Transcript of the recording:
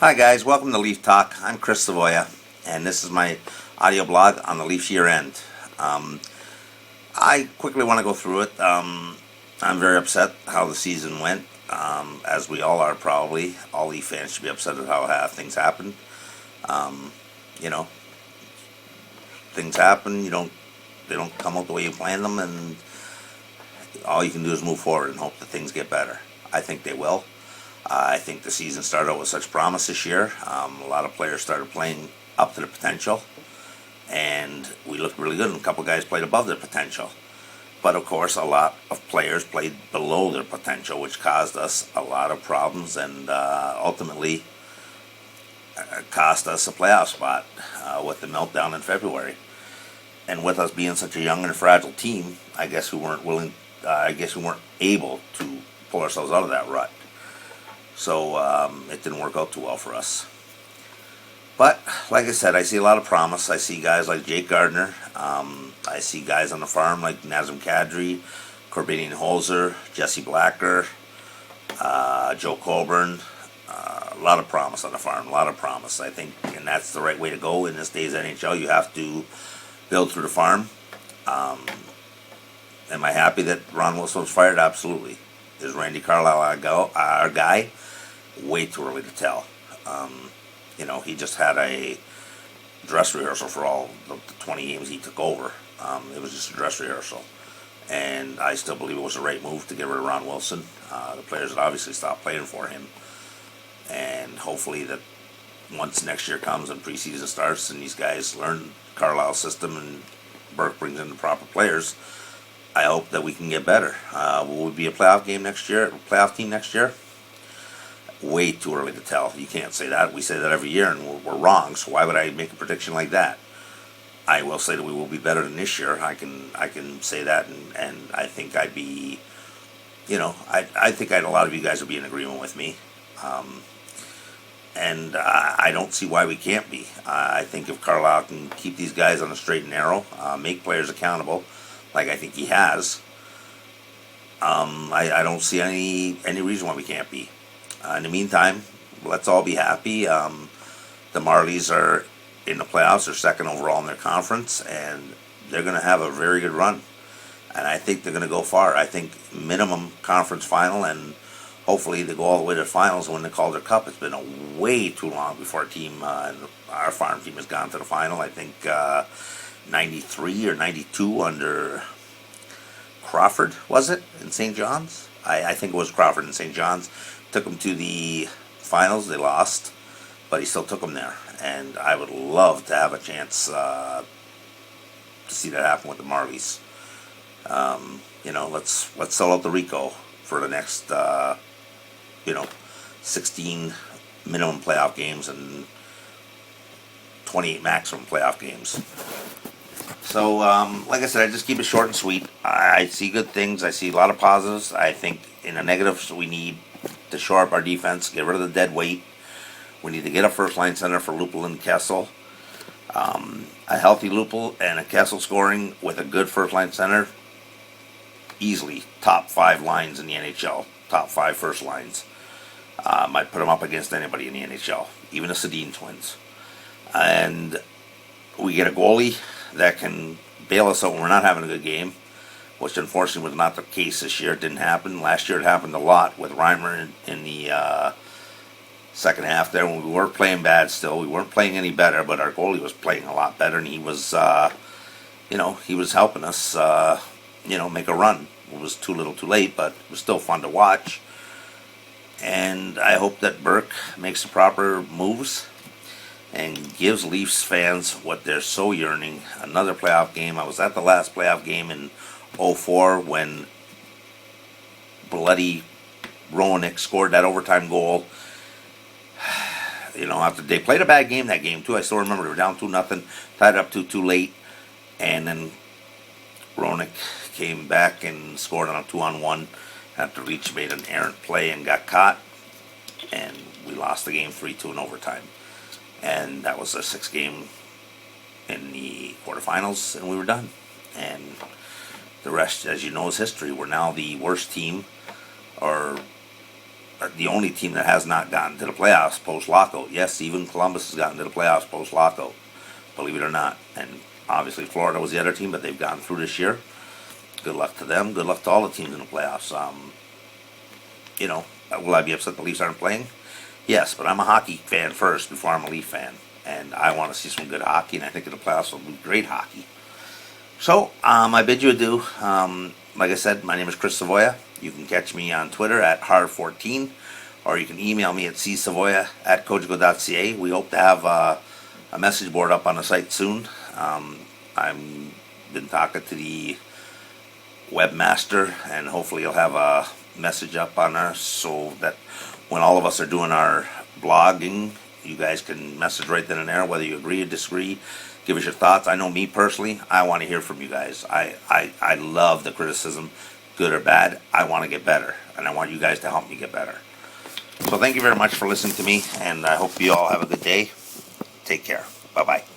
Hi guys, welcome to Leaf Talk. I'm Chris Savoia, and this is my audio blog on the Leafs year end. I quickly want to go through it. I'm very upset how the season went, as we all are probably. All Leaf fans should be upset at how things happened. You know, things happen. They don't come out the way you planned them, and all you can do is move forward and hope that things get better. I think they will. I think the season started out with such promise this year. A lot of players started playing up to their potential, and we looked really good, and a couple guys played above their potential. But of course, a lot of players played below their potential, which caused us a lot of problems and ultimately cost us a playoff spot with the meltdown in February. And with us being such a young and fragile team, I guess we weren't able to pull ourselves out of that rut. So it didn't work out too well for us. But like I said, I see a lot of promise. I see guys like Jake Gardner. I see guys on the farm like Nazem Kadri, Corbinian Holzer, Jesse Blacker, Joe Colburn. A lot of promise on the farm. A lot of promise, I think, and that's the right way to go in this day's NHL. You have to build through the farm. Am I happy that Ron Wilson was fired? Absolutely. Is Randy Carlyle our guy? Way too early to tell. He just had a dress rehearsal for all the 20 games he took over. It was just a dress rehearsal. And I still believe it was the right move to get rid of Ron Wilson. The players had obviously stopped playing for him. And hopefully that once next year comes and preseason starts and these guys learn Carlisle's system and Burke brings in the proper players, I hope that we can get better. Will we be a playoff team next year? Way too early to tell. You can't say that. We say that every year, and we're wrong. So why would I make a prediction like that? I will say that we will be better than this year. I can say that, and I think I'd be, I think a lot of you guys would be in agreement with me. And I don't see why we can't be. I think if Carlisle can keep these guys on the straight and narrow, make players accountable, like I think he has, I don't see any reason why we can't be. In the meantime, let's all be happy. The Marlies are in the playoffs. They're second overall in their conference, and they're going to have a very good run. And I think they're going to go far. I think minimum conference final, and hopefully they go all the way to the finals when they call their cup. It's been way too long before our farm team has gone to the final. I think 93 or 92 under Crawford, was it, in St. John's? I think it was Crawford in St. John's. Took them to the finals. They lost, but he still took them there. And I would love to have a chance to see that happen with the Marlies. Let's sell out the Rico for the next 16 minimum playoff games and 28 maximum playoff games. So, like I said, I just keep it short and sweet. I see good things. I see a lot of positives. I think in the negatives, we need to shore up our defense, get rid of the dead weight. We need to get a first-line center for Lupul and Kessel. A healthy Lupul and a Kessel scoring with a good first-line center, easily top 5 lines in the NHL, top 5 first lines. Might put them up against anybody in the NHL, even the Sedin twins. And we get a goalie that can bail us out when we're not having a good game, which unfortunately was not the case this year. It didn't happen. Last year it happened a lot with Reimer in the second half there when we weren't playing bad still. We weren't playing any better, but our goalie was playing a lot better, and he was, he was helping us, make a run. It was too little too late, but it was still fun to watch. And I hope that Burke makes the proper moves and gives Leafs fans what they're so yearning, another playoff game. I was at the last playoff game in 2004 when bloody Roenick scored that overtime goal. After they played a bad game that game too. I still remember they were down 2-0, tied up 2 late, and then Roenick came back and scored on a 2-on-1 after Leach made an errant play and got caught, and we lost the game 3-2 in overtime. And that was a 6th game in the quarterfinals, and we were done. And the rest, as you know, is history. We're now the worst team, or the only team that has not gotten to the playoffs post-lockout. Yes, even Columbus has gotten to the playoffs post-lockout, believe it or not. And obviously Florida was the other team, but they've gone through this year. Good luck to them. Good luck to all the teams in the playoffs. Will I be upset the Leafs aren't playing? Yes, but I'm a hockey fan first before I'm a Leaf fan. And I want to see some good hockey, and I think in the playoffs will be great hockey. So, I bid you adieu. Like I said, my name is Chris Savoia. You can catch me on Twitter at hard14, or you can email me at csavoia@cogeco.ca. We hope to have a message board up on the site soon. I've been talking to the webmaster, and hopefully he'll have a message up on us so that when all of us are doing our blogging, you guys can message right then and there, whether you agree or disagree. Give us your thoughts. I know me personally, I want to hear from you guys. I love the criticism, good or bad. I want to get better, and I want you guys to help me get better. So thank you very much for listening to me, and I hope you all have a good day. Take care. Bye-bye.